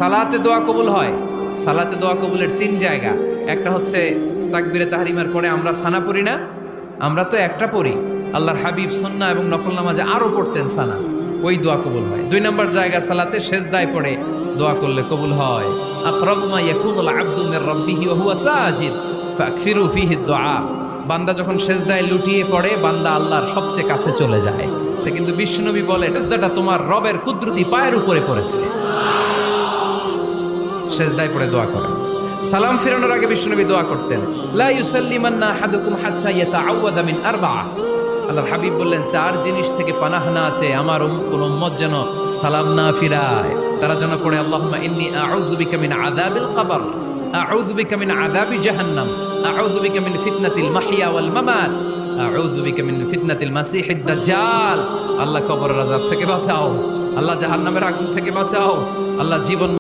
সালাতে দোয়া কবুল হয়। সালাতে দোয়া কবুলের 3 জায়গা। একটা হচ্ছে তাকবীরে তাহরিমার পরে আমরা সানা পড়ি না, আমরা তো একটা পড়ি। আল্লাহর হাবিব সুন্নাহ এবং নফল নামাজে আরো পড়তেন সানা, ওই দোয়া কবুল হয়। 2 নম্বর জায়গা সালাতে সেজদায় পড়ে দোয়া করলে কবুল হয়। আকরাবু মা ইয়াকুনুল আবদু মির রাব্বিহি ওয়া হুয়া সাজিদ ফাকসিরু ফিহি দুআ। বান্দা যখন সেজদায় লুটিয়ে পড়ে বান্দা আল্লাহর সবচেয়ে কাছে চলে যায়। তা কিন্তু বিশ্বনবী বলে সেজদাটা তোমার রবের কুদরতি পায়ের উপরে পড়েছে। সেজদায় পড়ে দোয়া করেন। সালাম ফিরানোর আগে বিশ্বনবী দোয়া করতেন, লা ইউসাল্লিমান্না আহাদুকুম হাত্তা ইয়াতাআওয়াযা মিন আরবাআ। আল্লাহর হাবিব বললেন 4 জিনিস থেকে পানাহ না আছে আমার কোন উম্মত যেন সালাম না ফিরায়। তারা যেন পড়ে আল্লাহুম্মা ইন্নী আউযু বিকা মিন আযাবিল কবর, আউযু বিকা মিন আযাবি জাহান্নাম, আউযু বিকা মিন ফিতনাতিল মাহইয়া ওয়াল মামাত, আউযু বিকা মিন ফিতনাতিল মাসিহিদ দাজ্জাল। আল্লাহ কবরের আযাব থেকে বাঁচাও, আল্লাহ জাহান্নামের আগুন থেকে বাঁচাও, আল্লাহ জীবন